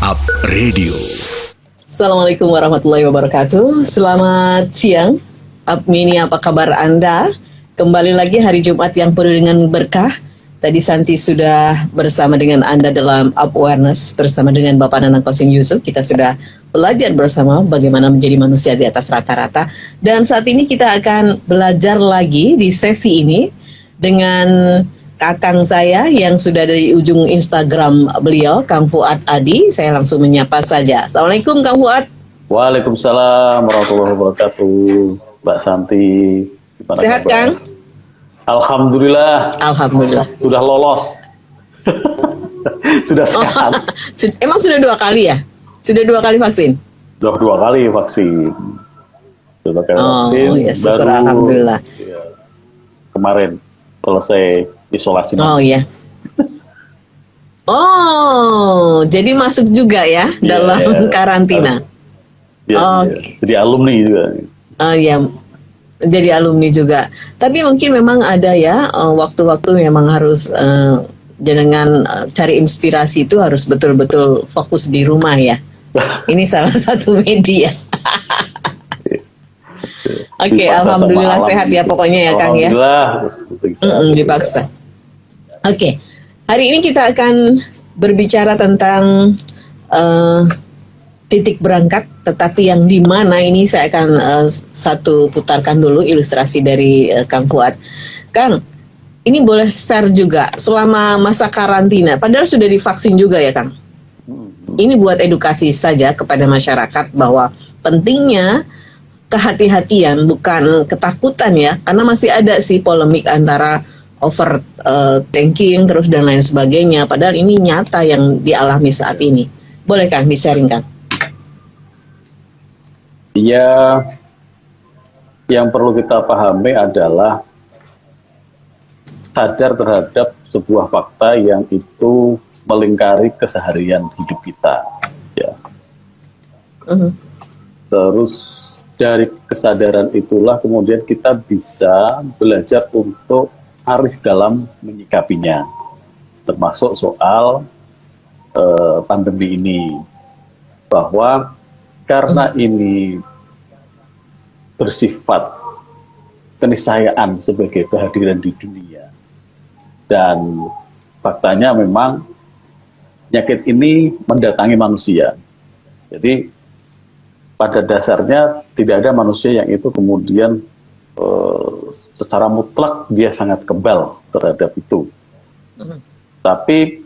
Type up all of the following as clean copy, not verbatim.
Up Radio. Assalamualaikum warahmatullahi wabarakatuh. Selamat siang, Up Mini, apa kabar Anda? Kembali lagi hari Jumat yang penuh dengan berkah. Tadi Santi sudah bersama dengan Anda dalam Up Awareness bersama dengan Bapak Nanang Qasim Yusuf. Kita sudah belajar bersama bagaimana menjadi manusia di atas rata-rata. Dan saat ini kita akan belajar lagi di sesi ini dengan kakang saya yang sudah dari ujung Instagram beliau, Kang Fuad Adi. Saya langsung menyapa saja. Assalamualaikum Kang Fuad. Waalaikumsalam warahmatullahi wabarakatuh, Mbak Santi. Gimana Sehat kabar? Kang? Alhamdulillah. Alhamdulillah. Sudah lolos. Sudah sehat. Emang sudah 2 kali ya? Sudah 2 kali vaksin? Sudah 2 kali vaksin. Sudah kali vaksin. Ya syukur, baru alhamdulillah. ya, kemarin selesai isolasi. Oh iya. Oh, jadi masuk juga ya dalam karantina. Jadi alumni juga. Oh iya, jadi alumni juga. Tapi mungkin memang ada ya waktu-waktu memang harus jangan cari inspirasi itu harus betul-betul fokus di rumah ya. Ini salah satu media. Oke, alhamdulillah sehat ya pokoknya ya Kang ya. Alhamdulillah. Dipaksa. Oke, hari ini kita akan berbicara tentang titik berangkat, tetapi yang di mana ini saya akan satu putarkan dulu ilustrasi dari Kang Fuad. Kang, ini boleh share juga selama masa karantina, padahal sudah divaksin juga ya Kang. Ini buat edukasi saja kepada masyarakat bahwa pentingnya kehati-hatian, bukan ketakutan ya, karena masih ada sih polemik antara overthinking terus dan lain sebagainya, padahal ini nyata yang dialami saat ini. Boleh Kang di-sharing Kang? Ya, yang perlu kita pahami adalah sadar terhadap sebuah fakta yang itu melingkari keseharian hidup kita. Ya. Terus dari kesadaran itulah kemudian kita bisa belajar untuk arif dalam menyikapinya, termasuk soal pandemi ini, bahwa karena ini bersifat keniscayaan sebagai kehadiran di dunia, dan faktanya memang penyakit ini mendatangi manusia. Jadi pada dasarnya tidak ada manusia yang itu kemudian secara mutlak dia sangat kebal terhadap itu. Tapi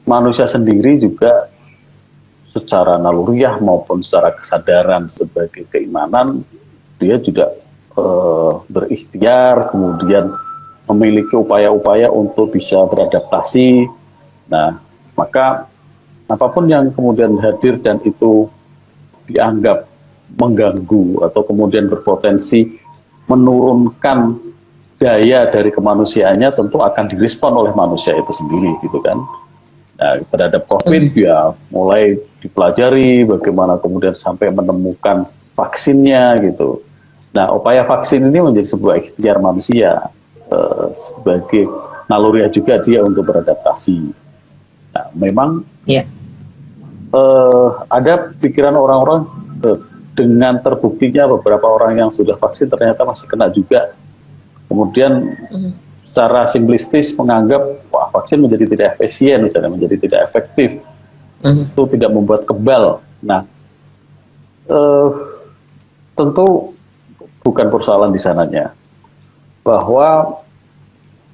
manusia sendiri juga secara naluriah maupun secara kesadaran sebagai keimanan, dia juga berikhtiar, kemudian memiliki upaya-upaya untuk bisa beradaptasi. Nah, maka apapun yang kemudian hadir dan itu dianggap mengganggu atau kemudian berpotensi menurunkan daya dari kemanusiaannya, tentu akan direspon oleh manusia itu sendiri, gitu kan. Nah, terhadap COVID ya mulai dipelajari bagaimana kemudian sampai menemukan vaksinnya, gitu. Nah, upaya vaksin ini menjadi sebuah ikhtiar manusia sebagai naluriah juga dia untuk beradaptasi. Nah, memang ada pikiran orang-orang dengan terbuktinya beberapa orang yang sudah vaksin ternyata masih kena juga. Kemudian secara simplistis menganggap wah, vaksin menjadi tidak efisien, misalnya menjadi tidak efektif, itu tidak membuat kebal. Nah, tentu bukan persoalan di sananya, bahwa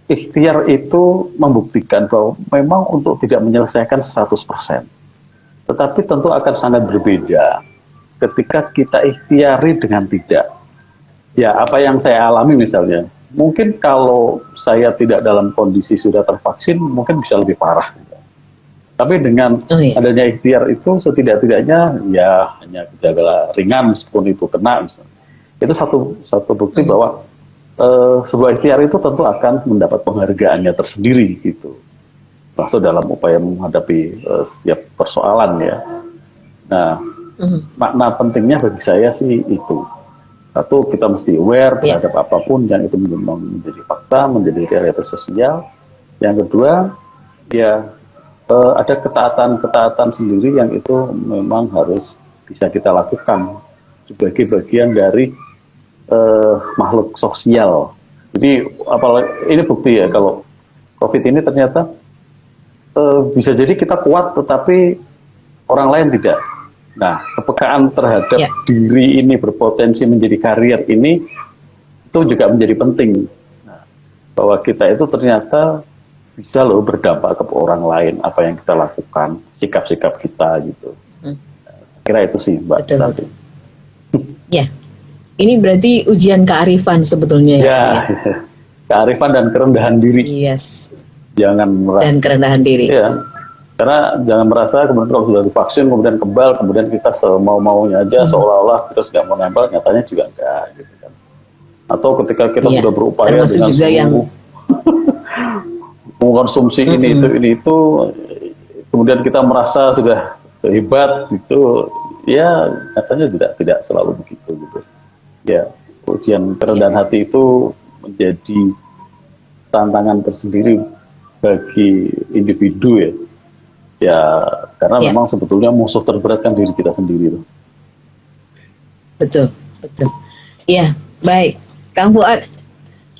ikhtiar itu membuktikan bahwa memang untuk tidak menyelesaikan 100%, tetapi tentu akan sangat berbeda ketika kita ikhtiari dengan tidak. Ya, apa yang saya alami misalnya, mungkin kalau saya tidak dalam kondisi sudah tervaksin, mungkin bisa lebih parah. Tapi dengan adanya ikhtiar itu, setidak-tidaknya ya hanya gejala ringan meskipun itu kena misalnya. Itu satu bukti bahwa sebuah ikhtiar itu tentu akan mendapat penghargaannya tersendiri, gitu. Masuk dalam upaya menghadapi setiap persoalan ya. Nah, makna pentingnya bagi saya sih itu. Satu, kita mesti aware terhadap apapun yang itu menjadi fakta, menjadi realitas sosial. Yang kedua, ya ada ketaatan-ketaatan sendiri yang itu memang harus bisa kita lakukan sebagai bagian dari makhluk sosial. Jadi apalagi ini bukti ya kalau COVID ini ternyata bisa jadi kita kuat tetapi orang lain tidak. Nah, kepekaan terhadap diri ini berpotensi menjadi karier ini itu juga menjadi penting. Nah, bahwa kita itu ternyata bisa loh berdampak ke orang lain apa yang kita lakukan, sikap-sikap kita gitu. Kira itu sih Mbak. Betul. Ya, ini berarti ujian kearifan sebetulnya ya. Kearifan dan kerendahan diri. Yes. Jangan merasa. Dan kerendahan diri. Ya. Karena jangan merasa kemudian kalau sudah divaksin kemudian kebal, kemudian kita semau-maunya aja seolah-olah kita nggak mau nempel, nyatanya juga enggak gitu kan. Atau ketika kita sudah berupaya termasuk dengan juga yang mengkonsumsi ini itu, kemudian kita merasa sudah hebat gitu, ya nyatanya tidak selalu begitu gitu. Ya, ujian kerendahan hati itu menjadi tantangan tersendiri bagi individu ya. Ya, karena memang sebetulnya musuh terberat kan diri kita sendiri. Betul. Ya, baik. Kang Fuad,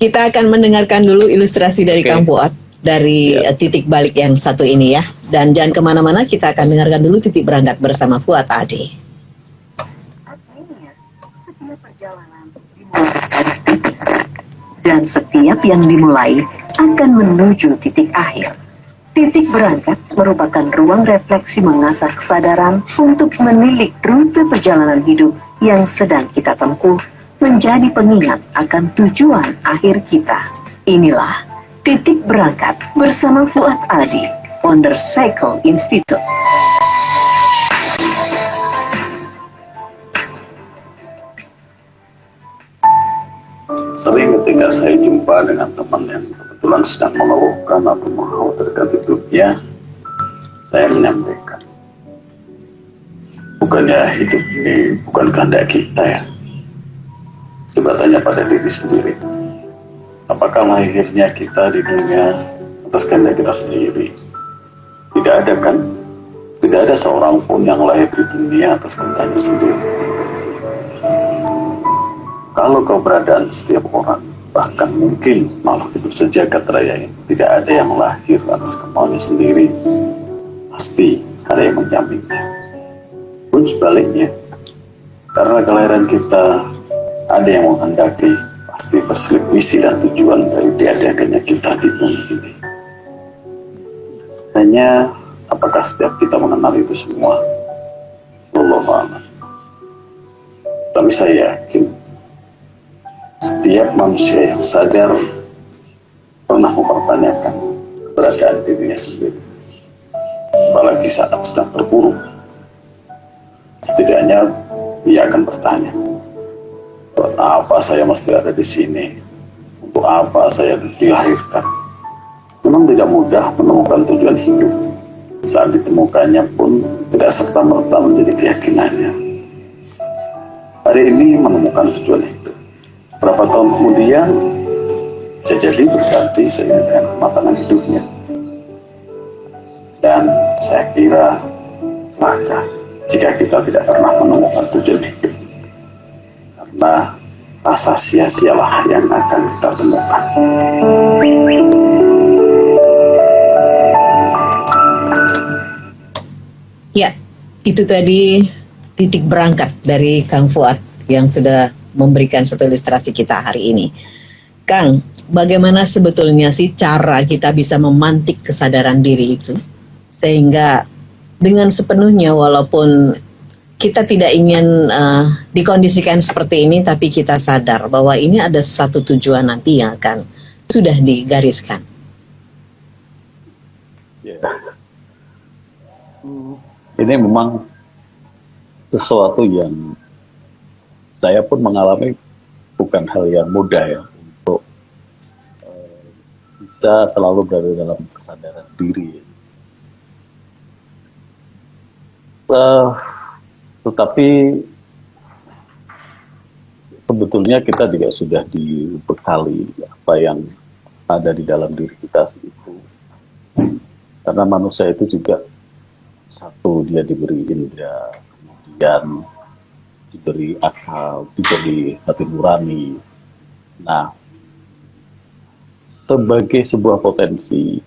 kita akan mendengarkan dulu ilustrasi dari Kang Fuad dari titik balik yang satu ini ya. Dan jangan kemana-mana, kita akan dengarkan dulu titik berangkat bersama Fuad Adi. Setiap perjalanan dan setiap yang dimulai akan menuju titik akhir. Titik berangkat merupakan ruang refleksi mengasah kesadaran untuk menilik rute perjalanan hidup yang sedang kita tempuh menjadi pengingat akan tujuan akhir kita. Inilah Titik Berangkat bersama Fuad Adi, founder Cycle Institute. Sering ketika saya jumpa dengan teman yang kebetulan sedang mengeluhkan atau mengkhawatirkan hidupnya, saya menyampaikan, bukannya hidup ini bukan kehendak kita ya. Coba tanya pada diri sendiri, apakah lahirnya kita di dunia atas kehendak kita sendiri? Tidak ada kan? Tidak ada seorang pun yang lahir di dunia atas kehendaknya sendiri. Kalau keberadaan setiap orang, bahkan mungkin malah hidup sejagat raya ini, tidak ada yang lahir atas kemauannya sendiri. Pasti ada yang menjaminnya. Pun sebaliknya, karena kelahiran kita ada yang menghendaki, pasti berselip misi dan tujuan dari diadakannya kita di bumi ini. Hanya apakah setiap kita mengenal itu semua? Wallahu a'lam. Tapi saya yakin setiap manusia yang sadar pernah mempertanyakan keberadaan dirinya sendiri, apalagi saat sedang terpuruk. Setidaknya ia akan bertanya, buat apa saya mesti ada di sini? Untuk apa saya dilahirkan? Memang tidak mudah menemukan tujuan hidup. Saat ditemukannya pun tidak serta-merta menjadi keyakinannya. Hari ini menemukan tujuan hidup. Berapa tahun kemudian bisa jadi berganti seiring dengan kematangan hidupnya. Dan saya kira celaka jika kita tidak pernah menemukan tujuan hidup, karena rasa sia-sialah yang akan kita temukan. Ya, itu tadi titik berangkat dari Kang Fuad yang sudah memberikan satu ilustrasi kita hari ini. Kang, bagaimana sebetulnya sih cara kita bisa memantik kesadaran diri itu sehingga dengan sepenuhnya, walaupun kita tidak ingin dikondisikan seperti ini, tapi kita sadar bahwa ini ada satu tujuan nanti yang akan sudah digariskan. Ya. Ini memang sesuatu yang saya pun mengalami, bukan hal yang mudah ya untuk bisa selalu berada dalam kesadaran diri. Tetapi sebetulnya kita juga sudah dibekali apa yang ada di dalam diri kita itu Karena manusia itu juga satu, dia diberi indera, kemudian diberi akal, diberi hati nurani. Nah, sebagai sebuah potensi,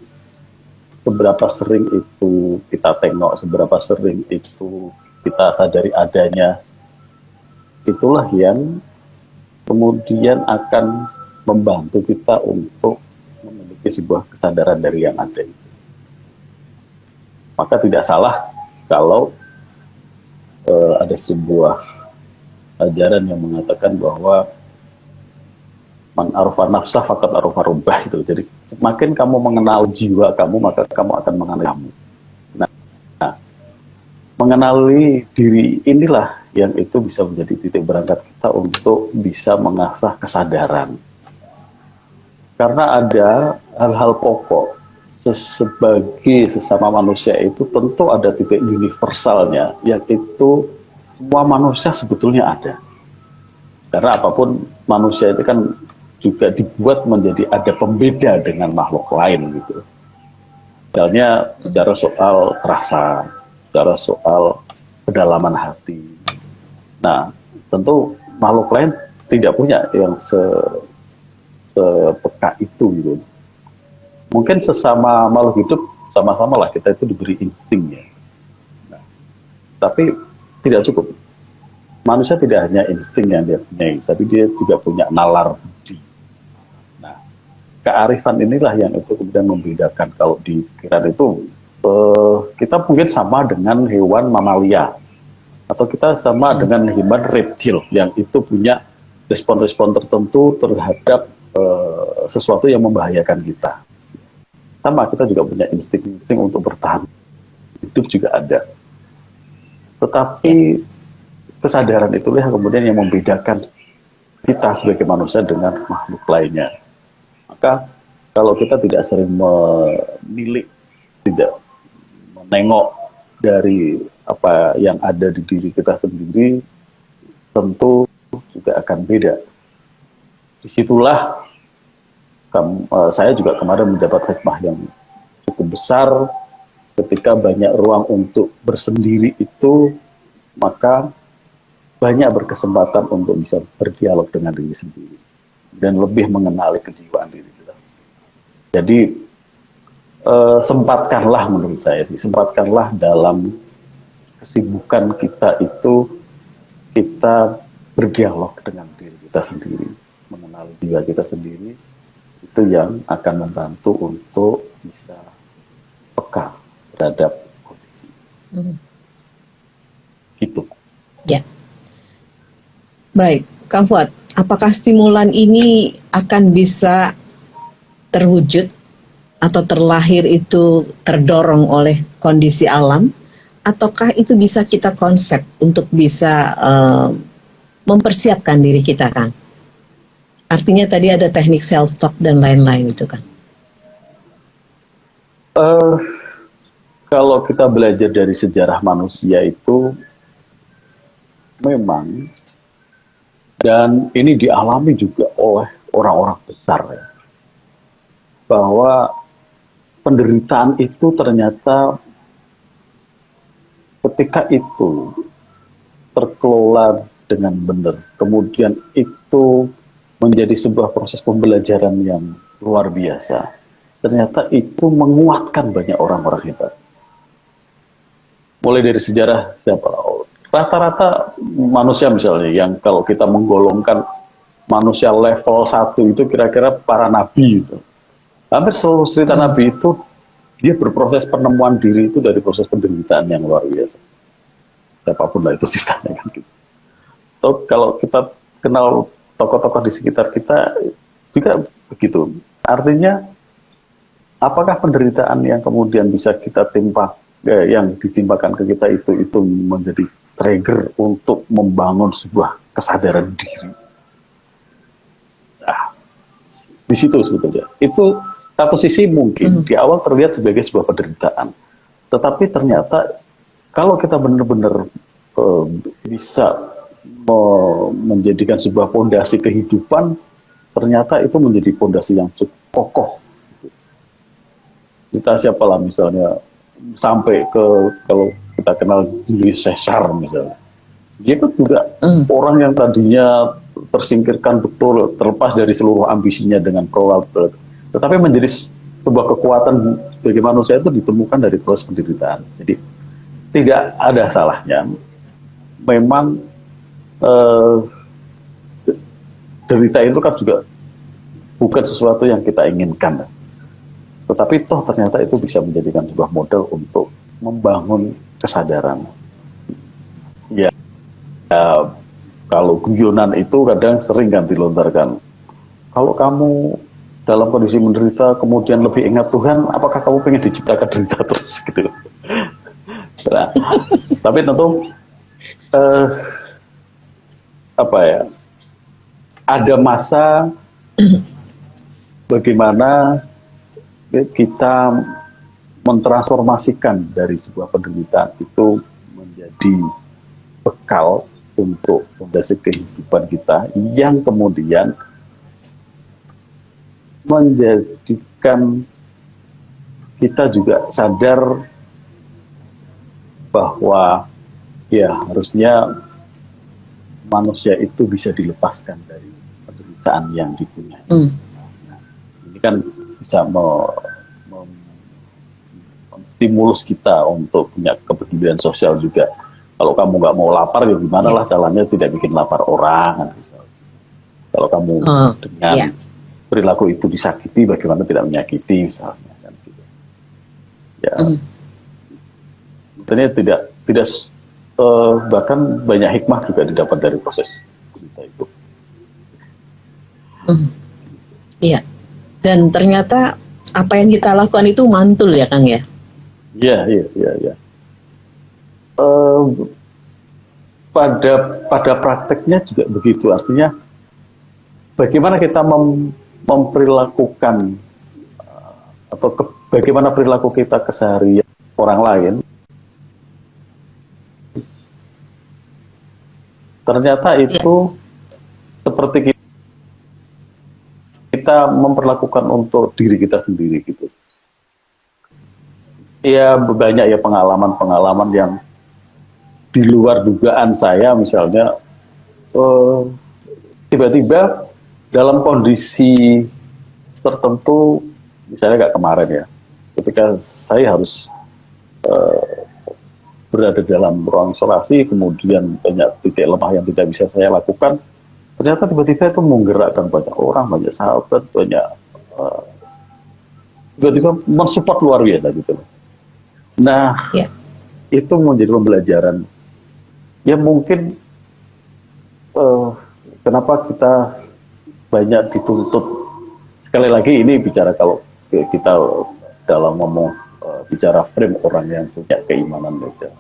seberapa sering itu kita tengok, seberapa sering itu kita sadari adanya, itulah yang kemudian akan membantu kita untuk memiliki sebuah kesadaran dari yang ada itu. Maka tidak salah kalau ada sebuah ajaran yang mengatakan bahwa man arfa nafsah fakat arfa rubbah itu. Jadi semakin kamu mengenal jiwa kamu, maka kamu akan mengenal kamu. Nah, mengenali diri inilah yang itu bisa menjadi titik berangkat kita untuk bisa mengasah kesadaran. Karena ada hal-hal pokok sebagai sesama manusia itu tentu ada titik universalnya, yang itu semua manusia sebetulnya ada. Karena apapun manusia itu kan juga dibuat menjadi ada pembeda dengan makhluk lain gitu. Misalnya bicara soal rasa, bicara soal kedalaman hati. Nah, tentu makhluk lain tidak punya yang sepeka itu gitu. Mungkin sesama makhluk hidup sama-sama lah kita itu diberi insting ya. Nah, tapi tidak cukup. Manusia tidak hanya insting yang dia punya, tapi dia juga punya nalar budi. Nah, kearifan inilah yang itu kemudian membedakan. Kalau di pikiran itu kita mungkin sama dengan hewan mamalia, atau kita sama dengan hewan reptil yang itu punya respon-respon tertentu terhadap sesuatu yang membahayakan kita. Sama, kita juga punya insting untuk bertahan hidup juga ada. Tetapi kesadaran itulah yang kemudian yang membedakan kita sebagai manusia dengan makhluk lainnya. Maka kalau kita tidak sering menilik, tidak menengok dari apa yang ada di diri kita sendiri, tentu juga akan beda. Disitulah saya juga kemarin mendapat hikmah yang cukup besar ketika banyak ruang untuk bersendiri itu, maka banyak berkesempatan untuk bisa berdialog dengan diri sendiri dan lebih mengenali kejiwaan diri kita. Jadi sempatkanlah, menurut saya sih, sempatkanlah dalam kesibukan kita itu kita berdialog dengan diri kita sendiri, mengenali jiwa kita sendiri. Itu yang akan membantu untuk bisa peka terhadap kondisi. Gitu. Ya. Baik, Kang Fuad, apakah stimulan ini akan bisa terwujud atau terlahir itu terdorong oleh kondisi alam, ataukah itu bisa kita konsep untuk bisa mempersiapkan diri kita, Kang? Artinya tadi ada teknik self-talk dan lain-lain itu, kan? Kalau kita belajar dari sejarah manusia itu memang, dan ini dialami juga oleh orang-orang besar ya, bahwa penderitaan itu ternyata ketika itu terkelola dengan benar, kemudian itu menjadi sebuah proses pembelajaran yang luar biasa. Ternyata itu menguatkan banyak orang-orang hebat. Mulai dari sejarah siapa? Rata-rata manusia misalnya yang kalau kita menggolongkan manusia level 1 itu kira-kira para nabi itu. Hampir seluruh cerita nabi itu dia berproses penemuan diri itu dari proses penderitaan yang luar biasa. Siapapun lah itu ceritanya kan gitu. Kalau kita kenal tokoh-tokoh di sekitar kita juga begitu. Artinya, apakah penderitaan yang kemudian bisa kita yang ditimpakan ke kita itu menjadi trigger untuk membangun sebuah kesadaran diri? Nah, di situ sebetulnya. Itu satu sisi mungkin di awal terlihat sebagai sebuah penderitaan, tetapi ternyata kalau kita benar-benar bisa menjadikan sebuah fondasi kehidupan, ternyata itu menjadi fondasi yang cukup kokoh. cerita siapalah misalnya sampai ke, kalau kita kenal Julius Caesar misalnya, dia kan juga orang yang tadinya tersingkirkan betul, terlepas dari seluruh ambisinya dengan prolog, tetapi menjadi sebuah kekuatan bagi manusia itu ditemukan dari proses penderitaan. Jadi tidak ada salahnya memang derita itu kan juga bukan sesuatu yang kita inginkan, tetapi toh ternyata itu bisa menjadikan sebuah modal untuk membangun kesadaran. Ya, kalau guyonan itu kadang sering kan dilontarkan. Kalau kamu dalam kondisi menderita kemudian lebih ingat Tuhan, apakah kamu pengen diciptakan derita terus gitu? Nah, tapi tentu ada masa bagaimana kita mentransformasikan dari sebuah penderitaan itu menjadi bekal untuk fondasi kehidupan kita yang kemudian menjadikan kita juga sadar bahwa ya harusnya manusia itu bisa dilepaskan dari penderitaan yang dipunyai. Nah, ini kan bisa menstimulus kita untuk punya kepedulian sosial juga. Kalau kamu nggak mau lapar, ya gimana lah caranya tidak bikin lapar orang. Misalnya. Kalau kamu dengan perilaku itu disakiti, bagaimana tidak menyakiti misalnya. Kan, gitu. Ya, sebenarnya tidak bahkan banyak hikmah juga didapat dari proses cerita itu. Iya. Dan ternyata apa yang kita lakukan itu mantul ya Kang ya? Iya. Pada prakteknya juga begitu. Artinya bagaimana kita memperlakukan atau bagaimana perilaku kita keseharian orang lain, ternyata itu seperti kita memperlakukan untuk diri kita sendiri gitu. Ya banyak ya pengalaman yang di luar dugaan saya, misalnya tiba-tiba dalam kondisi tertentu, misalnya kayak kemarin ya, ketika saya harus berada dalam ruang isolasi, kemudian banyak titik lemah yang tidak bisa saya lakukan, ternyata tiba-tiba itu menggerakkan banyak orang, banyak sahabat, banyak tiba-tiba mensupport luar biasa gitu. Nah, itu menjadi pembelajaran. Ya mungkin kenapa kita banyak dituntut, sekali lagi ini bicara kalau kita dalam ngomong bicara frame orang yang punya keimanan gitu.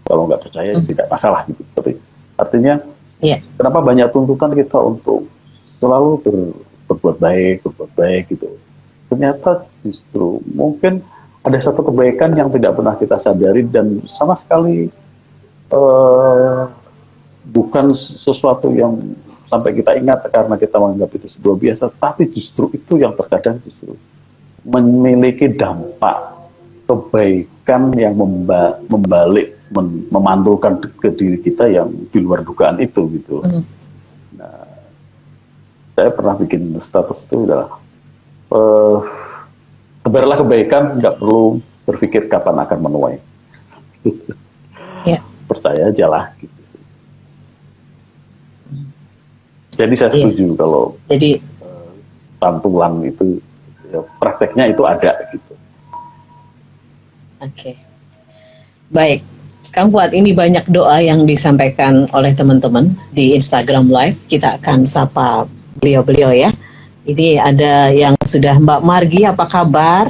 Kalau nggak percaya tidak masalah gitu. Tapi artinya kenapa banyak tuntutan kita untuk selalu berbuat baik gitu. Ternyata justru mungkin ada satu kebaikan yang tidak pernah kita sadari dan sama sekali bukan sesuatu yang sampai kita ingat karena kita menganggap itu sebuah biasa, tapi justru itu yang terkadang justru memiliki dampak kebaikan yang membalik, memantulkan ke diri kita yang di luar dugaan itu gitu. Nah, saya pernah bikin status itu adalah tebarlah kebaikan, nggak perlu berpikir kapan akan menuai. Percaya aja lah gitu sih. Jadi saya setuju kalau pantulan itu ya, prakteknya itu ada gitu. Oke. Baik, Kang Fuad, ini banyak doa yang disampaikan oleh teman-teman di Instagram Live. Kita akan sapa beliau-beliau ya. Ini ada yang sudah Mbak Margi, apa kabar?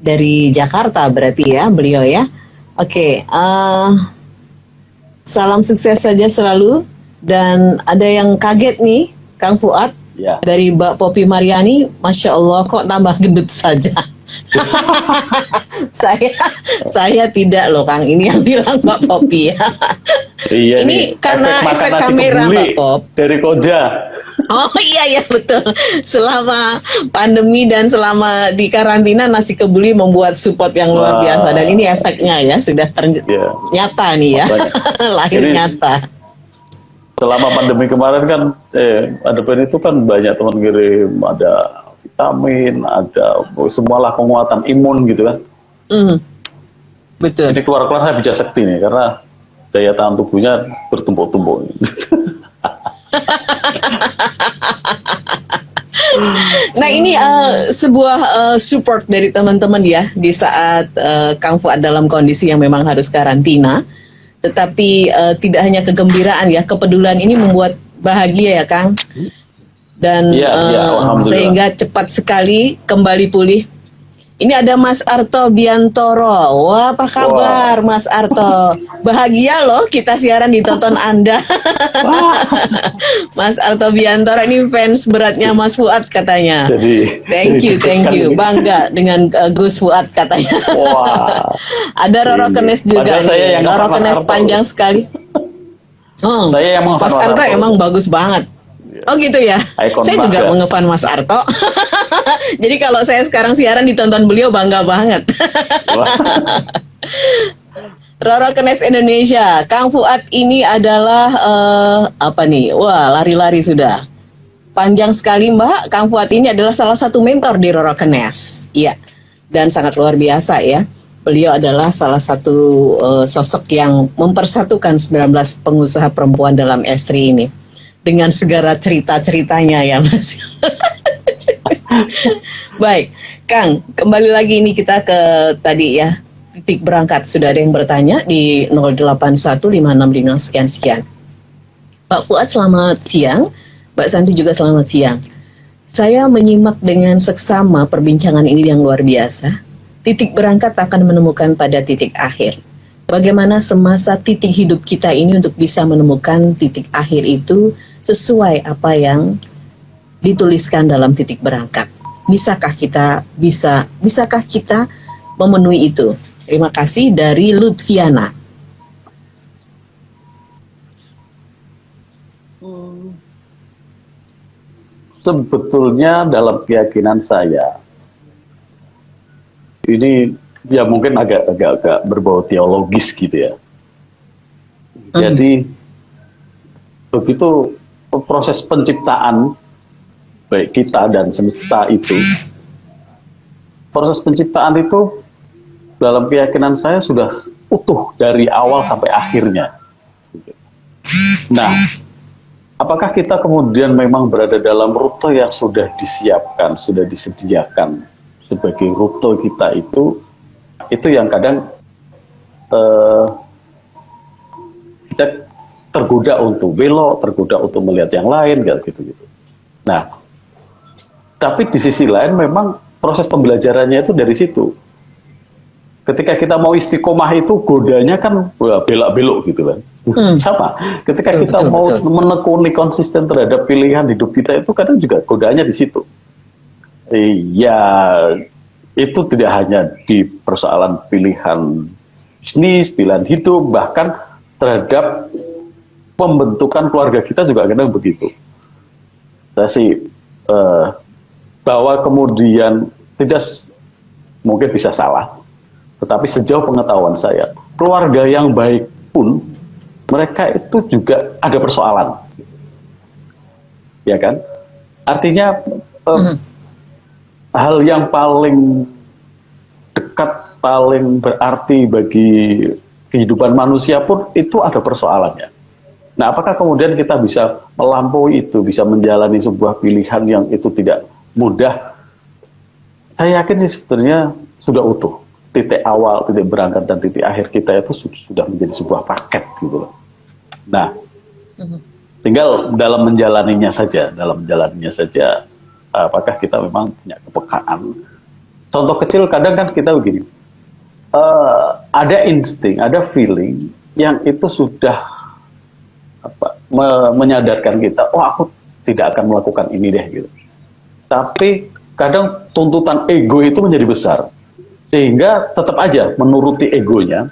Dari Jakarta berarti ya beliau ya. Oke, salam sukses saja selalu. Dan ada yang kaget nih, Kang Fuad, dari Mbak Poppy Mariani, Masya Allah kok tambah gendut saja. saya tidak loh Kang, ini yang bilang Mbak Poppy ya. Iya, ini karena efek kamera Mbak Pop. Dari Koja. Oh iya ya betul. Selama pandemi dan selama di karantina nasi kebuli membuat support yang luar biasa dan ini efeknya ya sudah Ya, nyata nih ya. makanya. Lahir Jadi nyata. selama pandemi kemarin kan, advent itu kan banyak teman kirim, ada vitamin, ada semualah penguatan imun gitu kan. Mhm, betul. Ini keluar-keluar saya bisa sekti nih, karena daya tahan tubuhnya bertumpuk-tumpuk. Nah ini sebuah support dari teman-teman ya di saat Kang Fuad dalam kondisi yang memang harus karantina. Tetapi tidak hanya kegembiraan ya, kepedulian ini membuat bahagia ya Kang. Dan Iya, alhamdulillah. sehingga cepat sekali kembali pulih. Ini ada Mas Arto Biantoro. Wah, apa kabar Mas Arto? Bahagia loh kita siaran ditonton Anda. Mas Arto Biantoro ini fans beratnya Mas Fuad katanya. Jadi Thank you. Bangga dengan Gus Fuad katanya. Wah. Ada Roro Ini. Kenes juga Padahal saya nih. yang Roro ngefans Kenes Arto. panjang sekali. Oh, Saya yang Mas mengefans Arto Arto. emang bagus banget. Oh gitu ya. Ikon Saya juga bangga. mengefan Mas Arto. Jadi kalau saya sekarang siaran ditonton beliau bangga banget. Wah. Roro Kenes Indonesia, Kang Fuad ini adalah apa nih? Wah, lari-lari sudah. Panjang sekali Mbak, Kang Fuad ini adalah salah satu mentor di Roro Kenes. Iya. Dan sangat luar biasa ya. Beliau adalah salah satu sosok yang mempersatukan 19 pengusaha perempuan dalam Estri ini. Dengan segala cerita-ceritanya ya Mas. Baik, Kang, kembali lagi ini kita ke tadi ya, titik berangkat. Sudah ada yang bertanya di 081565 sekian-sekian. Pak Fuad selamat siang, Mbak Santi juga selamat siang. Saya menyimak dengan seksama perbincangan ini yang luar biasa. Titik berangkat akan menemukan pada titik akhir. Bagaimana semasa titik hidup kita ini untuk bisa menemukan titik akhir itu sesuai apa yang dituliskan dalam titik berangkat. Bisakah kita memenuhi itu? Terima kasih dari Lutfiana. Sebetulnya dalam keyakinan saya, ini ya mungkin agak berbau teologis gitu ya. Jadi begitu proses penciptaan baik kita dan semesta itu, proses penciptaan itu dalam keyakinan saya sudah utuh dari awal sampai akhirnya. Nah, apakah kita kemudian memang berada dalam rute yang sudah disiapkan, sudah disediakan sebagai rute kita itu yang kadang kita tergoda untuk belok, tergoda untuk melihat yang lain, gitu. Nah, tapi di sisi lain memang proses pembelajarannya itu dari situ. Ketika kita mau istiqomah itu godanya kan belok-belok gitu kan. Sama. Ketika kita mau menekuni konsisten terhadap pilihan hidup kita itu kadang juga godanya di situ. Iya, itu tidak hanya di persoalan pilihan bisnis, pilihan hidup, bahkan terhadap pembentukan keluarga kita juga kadang begitu. Saya sih bahwa kemudian tidak mungkin bisa salah, tetapi sejauh pengetahuan saya, keluarga yang baik pun mereka itu juga ada persoalan, ya kan? Artinya hal yang paling dekat, paling berarti bagi kehidupan manusia pun itu ada persoalannya. Nah, apakah kemudian kita bisa melampaui itu, bisa menjalani sebuah pilihan yang itu tidak mudah? Saya yakin sih sebenarnya sudah utuh. Titik awal, titik berangkat, dan titik akhir kita itu sudah menjadi sebuah paket gitu loh. Nah, tinggal dalam menjalaninya saja, apakah kita memang punya kepekaan. Contoh kecil kadang kan kita begini, ada insting, ada feeling yang itu sudah menyadarkan kita, oh aku tidak akan melakukan ini deh gitu. Tapi kadang tuntutan ego itu menjadi besar, sehingga tetap aja menuruti egonya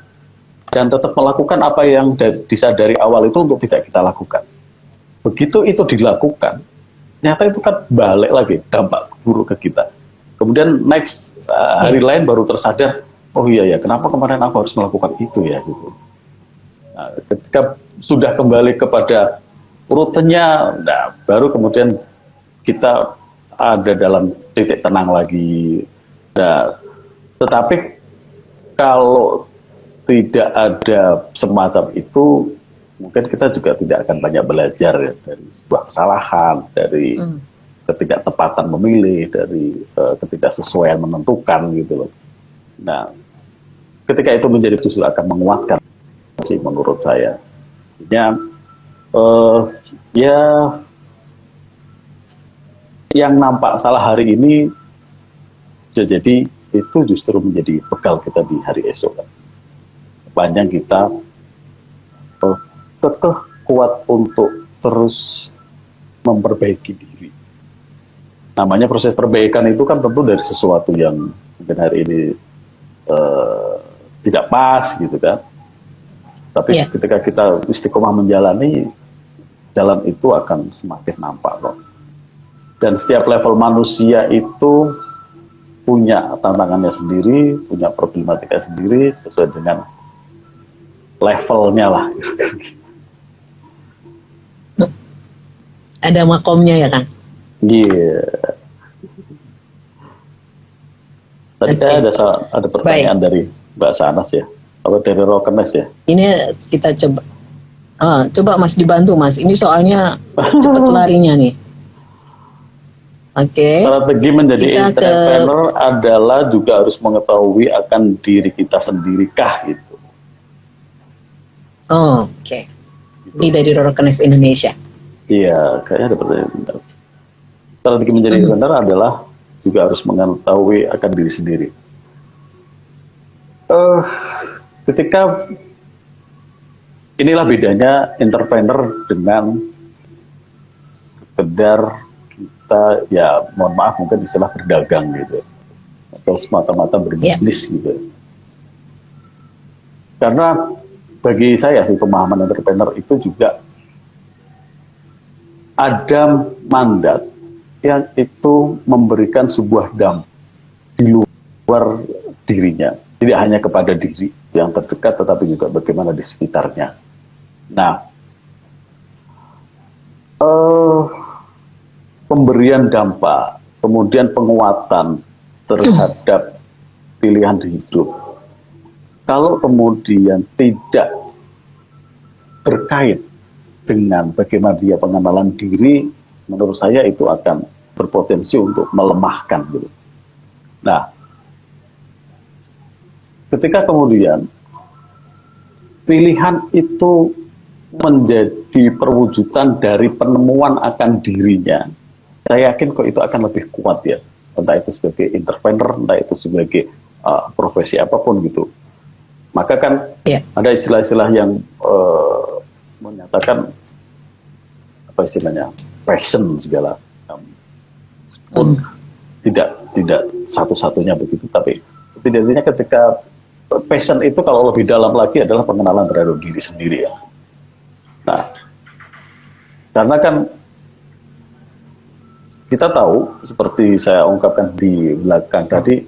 dan tetap melakukan apa yang disadari awal itu untuk tidak kita lakukan. Begitu itu dilakukan, ternyata itu kan balik lagi dampak buruk ke kita. Kemudian next hari lain baru tersadar, oh iya ya, kenapa kemarin aku harus melakukan itu ya gitu. Nah, ketika sudah kembali kepada rutenya, nah, baru kemudian kita ada dalam titik tenang lagi. Nah, tetapi kalau tidak ada semacam itu, mungkin kita juga tidak akan banyak belajar ya, dari sebuah kesalahan, dari ketidaktepatan memilih, dari ketidaksesuaian menentukan gitu loh. Nah, ketika itu menjadi justru akan menguatkan sih menurut saya. Ya, ya yang nampak salah hari ini bisa jadi itu justru menjadi bekal kita di hari esok. Sepanjang kita kekeh kuat untuk terus memperbaiki diri. Namanya proses perbaikan itu kan tentu dari sesuatu yang mungkin hari ini tidak pas gitu kan. Tapi ketika kita istiqomah menjalani, jalan itu akan semakin nampak kok. Dan setiap level manusia itu punya tantangannya sendiri, punya problematika sendiri sesuai dengan levelnya lah. Ada makomnya ya Kang? Iya. Tadi ada pertanyaan dari Mbak Sanas ya, atau dari Rokenes ya. Ini kita coba, coba Mas dibantu Mas. Ini soalnya cepat larinya nih. Oke. Strategi menjadi entrepreneur adalah juga harus mengetahui akan diri kita sendiri kah gitu. Oke. Ini dari Rokenes Indonesia. Iya, kayaknya ada pertanyaan. Strategi menjadi entrepreneur adalah juga harus mengetahui akan diri sendiri. Ketika inilah bedanya entrepreneur dengan sekedar kita, ya mohon maaf mungkin istilah berdagang gitu, atau semata-mata berbisnis gitu. Karena bagi saya sih pemahaman entrepreneur itu juga ada mandat yang itu memberikan sebuah dampak di luar dirinya, tidak hanya kepada diri yang terdekat, tetapi juga bagaimana di sekitarnya. Nah, pemberian dampak, kemudian penguatan terhadap pilihan hidup, kalau kemudian tidak terkait dengan bagaimana dia pengenalan diri, menurut saya itu akan berpotensi untuk melemahkan gitu. Nah, ketika kemudian pilihan itu menjadi perwujudan dari penemuan akan dirinya, saya yakin kok itu akan lebih kuat ya. Entah itu sebagai entrepreneur, entah itu sebagai profesi apapun gitu. Maka kan ada istilah-istilah yang menyatakan apa istilahnya, passion segala pun tidak satu-satunya begitu, tapi setidaknya ketika passion itu kalau lebih dalam lagi adalah pengenalan terhadap diri sendiri ya. Nah, karena kan kita tahu seperti saya ungkapkan di belakang tadi,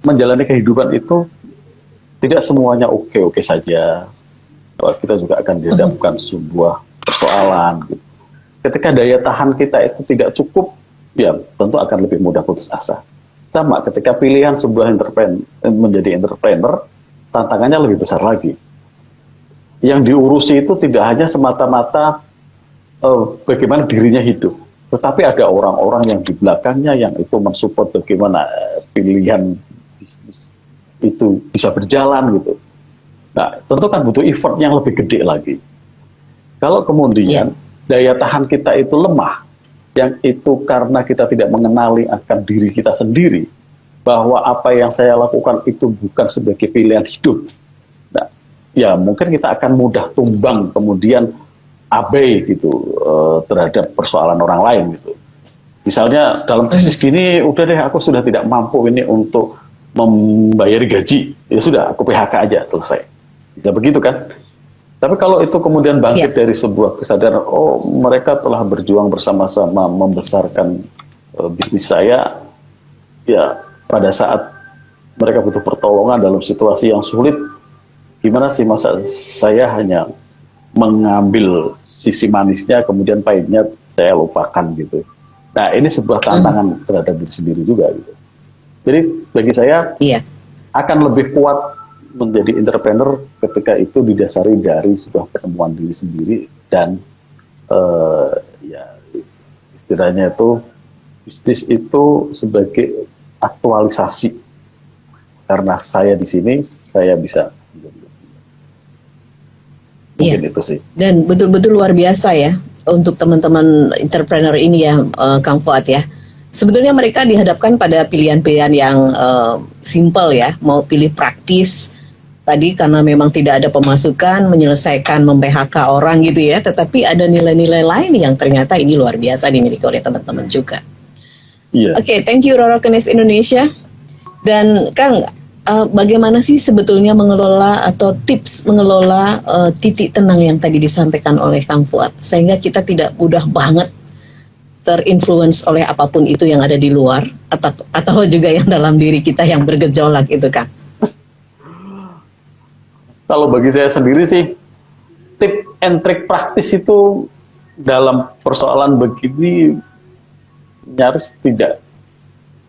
menjalani kehidupan itu tidak semuanya oke-oke saja. Kita juga akan dihadapkan sebuah persoalan gitu. Ketika daya tahan kita itu tidak cukup, ya tentu akan lebih mudah putus asa. Sama ketika pilihan sebuah menjadi entrepreneur, tantangannya lebih besar lagi. Yang diurusi itu tidak hanya semata-mata bagaimana dirinya hidup, tetapi ada orang-orang yang di belakangnya yang itu mensupport bagaimana pilihan bisnis itu bisa berjalan gitu. Nah, tentu kan butuh effort yang lebih gede lagi. Kalau kemudian daya tahan kita itu lemah, yang itu karena kita tidak mengenali akan diri kita sendiri, bahwa apa yang saya lakukan itu bukan sebagai pilihan hidup. Nah, ya mungkin kita akan mudah tumbang kemudian abai gitu terhadap persoalan orang lain gitu. Misalnya dalam krisis gini, udah deh aku sudah tidak mampu ini untuk membayar gaji, ya sudah aku PHK aja, selesai. Bisa begitu kan? Tapi kalau itu kemudian bangkit Ya. dari sebuah kesadaran, oh mereka telah berjuang bersama-sama membesarkan bisnis saya, ya pada saat mereka butuh pertolongan dalam situasi yang sulit, gimana sih masa saya hanya mengambil sisi manisnya, kemudian pahitnya saya lupakan gitu. Nah ini sebuah tantangan terhadap diri sendiri juga gitu. Jadi bagi saya Iya. akan lebih kuat menjadi entrepreneur ketika itu didasari dari sebuah pertemuan diri sendiri dan ya istilahnya itu bisnis itu sebagai aktualisasi, karena saya di sini saya bisa Iya. mungkin itu sih. Dan betul-betul luar biasa ya untuk teman-teman entrepreneur ini ya, Kang Fuad ya. Sebetulnya mereka dihadapkan pada pilihan-pilihan yang simple ya, mau pilih praktis tadi karena memang tidak ada pemasukan, menyelesaikan mem-PHK orang gitu ya, tetapi ada nilai-nilai lain yang ternyata ini luar biasa dimiliki oleh teman-teman juga. Iya. Oke, thank you Rorokenes Indonesia. Dan Kang, bagaimana sih sebetulnya mengelola atau tips mengelola titik tenang yang tadi disampaikan oleh Kang Fuad, sehingga kita tidak mudah banget terinfluence oleh apapun itu yang ada di luar atau juga yang dalam diri kita yang bergejolak itu, Kang? Kalau bagi saya sendiri sih, tip and trick praktis itu dalam persoalan begini nyaris tidak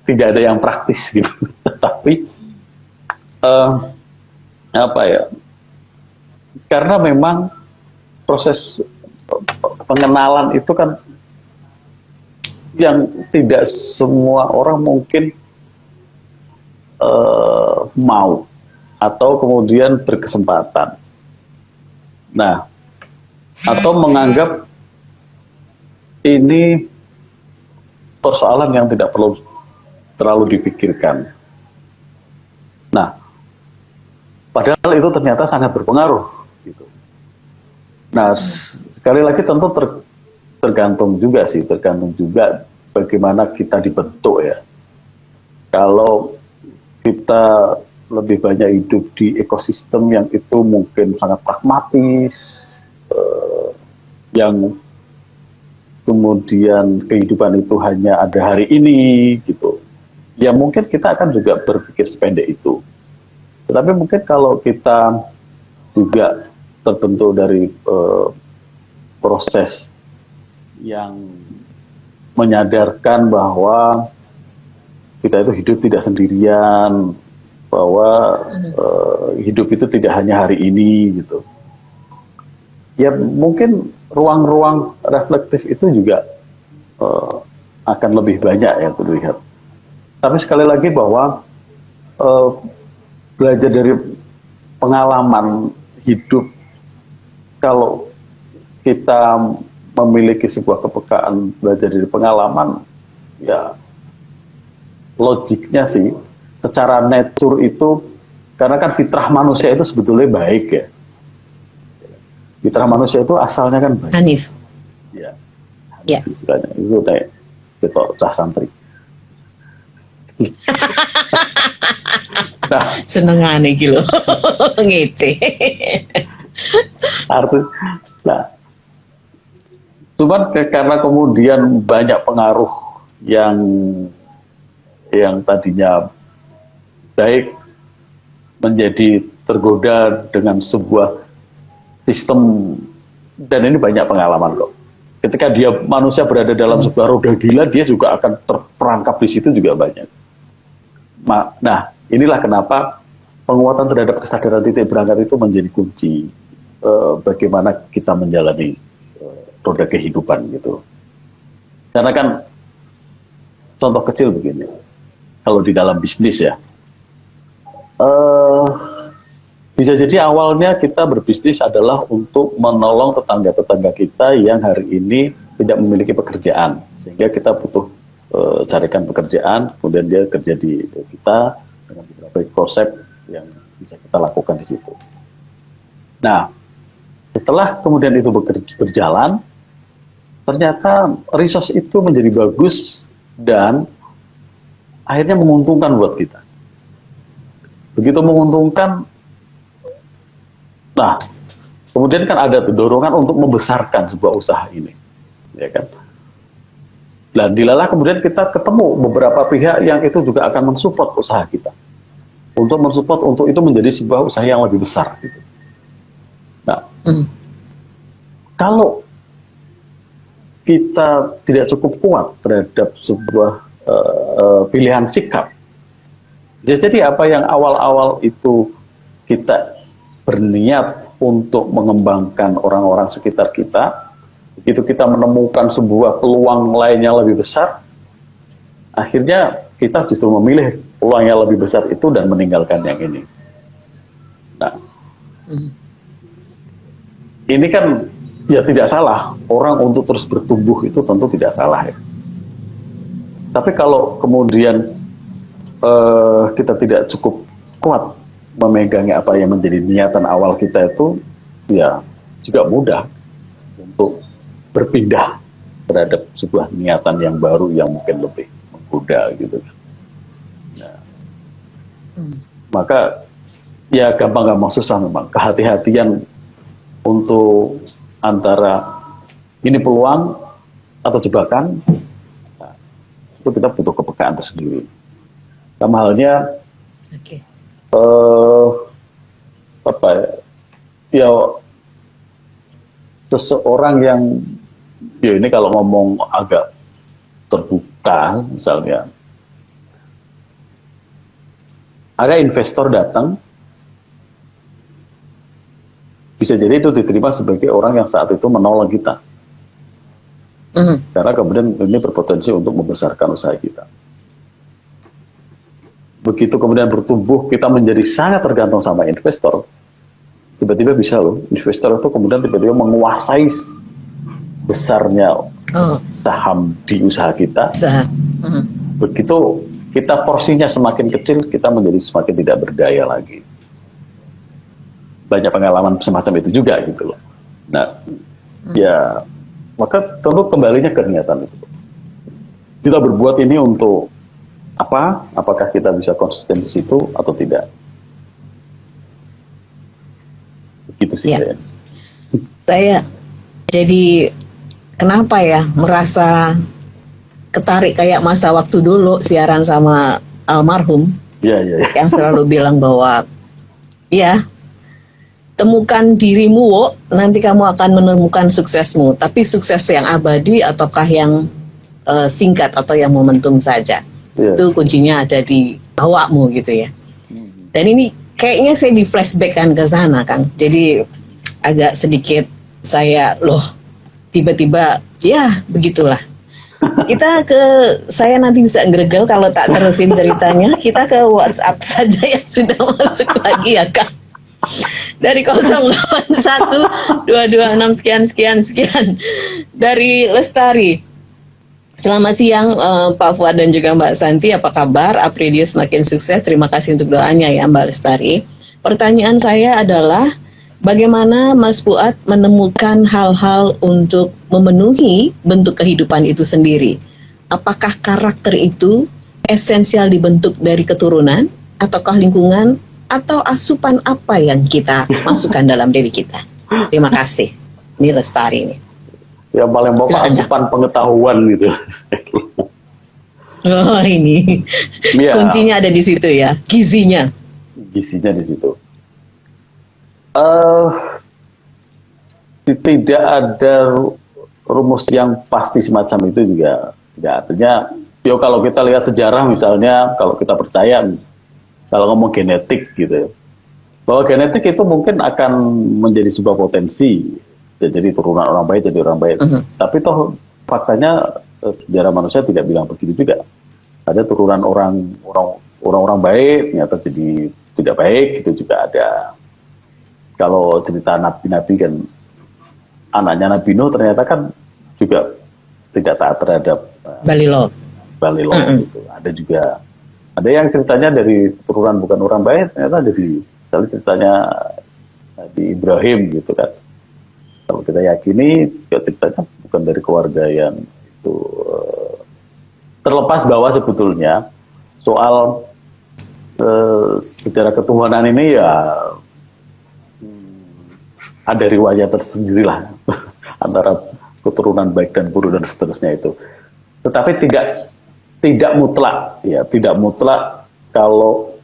ada yang praktis gitu. Tapi apa ya? Karena memang proses pengenalan itu kan yang tidak semua orang mungkin mau atau kemudian berkesempatan. Nah, atau menganggap ini persoalan yang tidak perlu terlalu dipikirkan. Nah, padahal itu ternyata sangat berpengaruh. Gitu. Nah, sekali lagi tentu tergantung juga bagaimana kita dibentuk ya. Kalau kita lebih banyak hidup di ekosistem yang itu mungkin sangat pragmatis, yang kemudian kehidupan itu hanya ada hari ini gitu, ya mungkin kita akan juga berpikir sependek itu. Tetapi mungkin kalau kita juga terbentuk dari proses yang menyadarkan bahwa kita itu hidup tidak sendirian, bahwa hidup itu tidak hanya hari ini gitu. Ya mungkin ruang-ruang reflektif itu juga akan lebih banyak yang terlihat. Tapi sekali lagi bahwa belajar dari pengalaman hidup, kalau kita memiliki sebuah kepekaan belajar dari pengalaman, ya logiknya sih secara nature itu, karena kan fitrah manusia itu sebetulnya baik ya. Fitrah manusia itu asalnya kan baik. Hanif. Ya. Ya. Istilahnya itu kayak ketok cah santri. Nah, Senengane iki lho. Ngece. Nah, cuman karena kemudian banyak pengaruh yang tadinya baik menjadi tergoda dengan sebuah sistem, dan ini banyak pengalaman kok. Ketika manusia berada dalam sebuah roda gila, dia juga akan terperangkap di situ juga banyak. Nah, inilah kenapa penguatan terhadap kesadaran titik berangkat itu menjadi kunci bagaimana kita menjalani roda kehidupan gitu. Karena kan contoh kecil begini, kalau di dalam bisnis ya, bisa jadi awalnya kita berbisnis adalah untuk menolong tetangga-tetangga kita yang hari ini tidak memiliki pekerjaan, sehingga kita butuh carikan pekerjaan, kemudian dia kerja di kita dengan beberapa konsep yang bisa kita lakukan di situ. Nah, setelah kemudian itu berjalan, ternyata resource itu menjadi bagus dan akhirnya menguntungkan buat kita. Begitu menguntungkan, nah kemudian kan ada dorongan untuk membesarkan sebuah usaha ini, ya kan. Dan dilalah kemudian kita ketemu beberapa pihak yang itu juga akan mensupport usaha kita, untuk mensupport untuk itu menjadi sebuah usaha yang lebih besar gitu. Nah, kalau kita tidak cukup kuat terhadap sebuah pilihan sikap, jadi apa yang awal-awal itu kita berniat untuk mengembangkan orang-orang sekitar kita, begitu kita menemukan sebuah peluang lain yang lebih besar, akhirnya kita justru memilih peluang yang lebih besar itu dan meninggalkan yang ini. Nah, ini kan ya tidak salah, orang untuk terus bertumbuh itu tentu tidak salah ya. Tapi kalau kemudian kita tidak cukup kuat memegangi apa yang menjadi niatan awal kita itu, ya juga mudah untuk berpindah terhadap sebuah niatan yang baru yang mungkin lebih menggoda gitu. Nah, maka ya gampang-gampang susah memang, kehati-hatian untuk antara ini peluang atau jebakan, nah, itu kita butuh kepekaan tersendiri. Sama halnya apa ya, seseorang yang ya ini kalau ngomong agak terbuka, misalnya ada investor datang, bisa jadi itu diterima sebagai orang yang saat itu menolong kita, karena kemudian ini berpotensi untuk membesarkan usaha kita. Begitu kemudian bertumbuh, kita menjadi sangat tergantung sama investor. Tiba-tiba bisa loh, investor itu kemudian tiba-tiba menguasai besarnya saham di usaha kita. Begitu kita porsinya semakin kecil, kita menjadi semakin tidak berdaya lagi. Banyak pengalaman semacam itu juga gitu loh. Nah, ya maka tentu kembalinya ke niatan itu. Kita berbuat ini untuk apa? Apakah kita bisa konsisten di situ atau tidak? Begitu sih ya. Saya jadi kenapa ya merasa ketarik kayak masa waktu dulu siaran sama almarhum, yang selalu bilang bahwa ya temukan dirimu, Wo, nanti kamu akan menemukan suksesmu. Tapi sukses yang abadi ataukah yang singkat atau yang momentum saja? Itu kuncinya ada di awakmu gitu ya. Dan ini kayaknya saya di flashback kan ke sana, Kang. Jadi agak sedikit saya tiba-tiba ya begitulah. Saya nanti bisa ngeregel kalau tak terusin ceritanya. Kita ke WhatsApp saja yang sudah masuk lagi ya, Kang. Dari 081 226 sekian. Dari Lestari. Selamat siang Pak Fuad dan juga Mbak Santi, apa kabar? Apridio semakin sukses, terima kasih untuk doanya ya Mbak Lestari. Pertanyaan saya adalah, bagaimana Mas Fuad menemukan hal-hal untuk memenuhi bentuk kehidupan itu sendiri? Apakah karakter itu esensial dibentuk dari keturunan, ataukah lingkungan, atau asupan apa yang kita masukkan dalam diri kita? Terima kasih. Ini Lestari ini. Yang paling pokok asupan pengetahuan gitu. Oh ini kuncinya ada di situ ya, gizinya di situ. Tidak ada rumus yang pasti semacam itu juga. Ya, artinya, kalau kita lihat sejarah misalnya, kalau kita percaya, kalau ngomong genetik gitu, bahwa genetik itu mungkin akan menjadi sebuah potensi. Jadi turunan orang baik jadi orang baik. Tapi toh faktanya sejarah manusia tidak bilang begitu juga. Ada turunan orang baik ternyata jadi tidak baik, itu juga ada. Kalau cerita nabi-nabi kan, anaknya Nabi Nuh ternyata kan juga tidak taat terhadap Balilo gitu. Ada juga, ada yang ceritanya dari turunan bukan orang baik ternyata jadi, misalnya ceritanya Nabi Ibrahim gitu kan. Kalau kita yakini, ceritanya bukan dari keluarga yang itu. Terlepas bahwa sebetulnya soal secara ketuhanan ini ya ada riwayat tersendiri lah antara keturunan baik dan buruk dan seterusnya itu. Tetapi tidak mutlak, ya, tidak mutlak kalau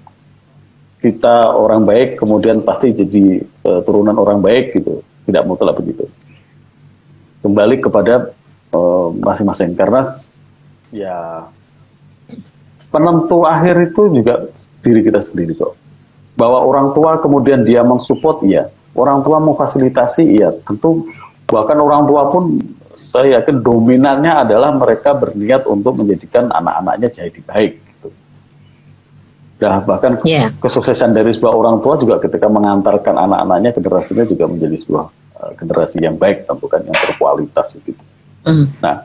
kita orang baik kemudian pasti jadi turunan orang baik gitu. Tidak mutlak begitu. Kembali kepada masing-masing, karena ya penentu akhir itu juga diri kita sendiri kok. Bahwa orang tua kemudian dia mensupport, iya. Orang tua memfasilitasi, iya. Tentu bahkan orang tua pun saya yakin dominannya adalah mereka berniat untuk menjadikan anak-anaknya jadi baik. Gitu. Nah, bahkan kesuksesan dari sebuah orang tua juga ketika mengantarkan anak-anaknya, generasinya juga menjadi sebuah generasi yang baik, tentu kan yang berkualitas begitu. Nah,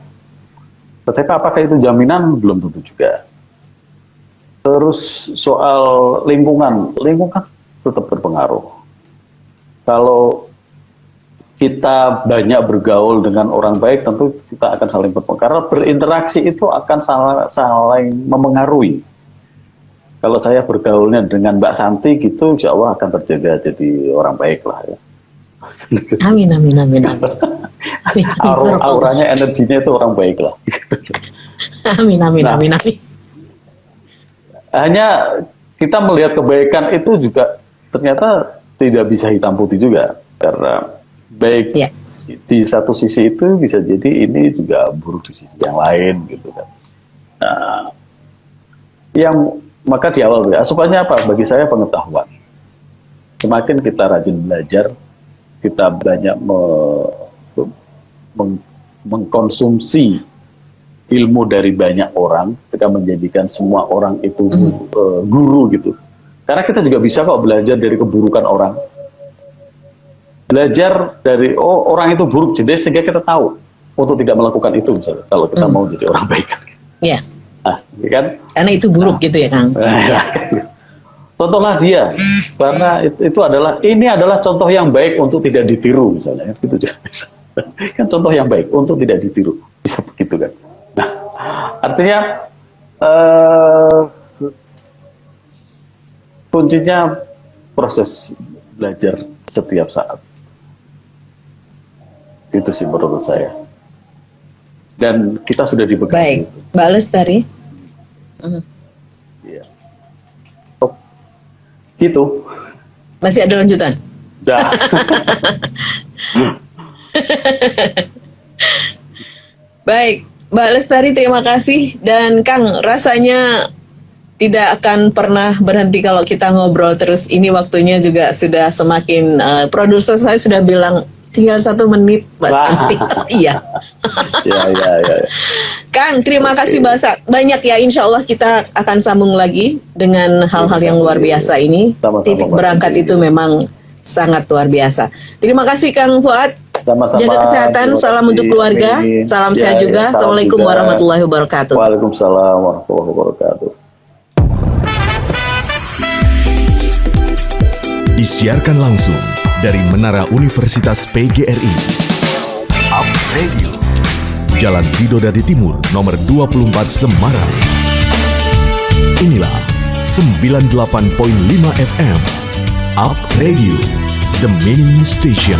tetapi apakah itu jaminan? Belum tentu juga. Terus soal lingkungan tetap berpengaruh. Kalau kita banyak bergaul dengan orang baik, tentu kita akan saling berpengaruh. Karena berinteraksi itu akan saling memengaruhi. Kalau saya bergaulnya dengan Mbak Santi gitu, insya Allah akan terjaga jadi orang baik lah ya. Amin. Auranya, energinya itu orang baik lah. Amin. Hanya kita melihat kebaikan itu juga ternyata tidak bisa hitam putih juga, karena baik di satu sisi itu bisa jadi ini juga buruk di sisi yang lain gitu kan. Nah, maka di awal asupannya apa? Bagi saya pengetahuan. Semakin kita rajin belajar, kita banyak mengkonsumsi ilmu dari banyak orang, kita menjadikan semua orang itu guru gitu. Karena kita juga bisa kok belajar dari keburukan orang. Belajar dari orang itu buruk, jadi sehingga kita tahu untuk tidak melakukan itu misalnya, kalau kita mau jadi orang baik. Iya. Nah, kan? Karena itu buruk gitu ya, Kang. Contohlah dia, karena ini adalah contoh yang baik untuk tidak ditiru misalnya, gitu juga bisa. Kan contoh yang baik untuk tidak ditiru, bisa begitu kan. Nah, artinya kuncinya proses belajar setiap saat. Itu sih menurut saya. Dan kita sudah dibekali. Baik, Mbak Lestari. Iya. Gitu. Masih ada lanjutan? Dah. Baik, Mbak Lestari, terima kasih. Dan Kang, rasanya tidak akan pernah berhenti kalau kita ngobrol terus. Ini waktunya juga sudah semakin, produser saya sudah bilang tinggal 1 menit, Mbak Santi. Iya. Ya. Kang, terima kasih banyak ya. Insya Allah kita akan sambung lagi dengan hal-hal yang luar biasa ini. Sama-sama, titik berangkat itu memang sangat luar biasa. Terima kasih Kang Fuad. Sama-sama. Jaga kesehatan, salam untuk keluarga, salam sehat juga. Assalamualaikum warahmatullahi wabarakatuh. Waalaikumsalam warahmatullahi wabarakatuh. Disiarkan langsung dari Menara Universitas PGRI. Up Radio. Jalan Sidodadi Timur, nomor 24 Semarang. Inilah 98.5 FM. Up Radio, the main station.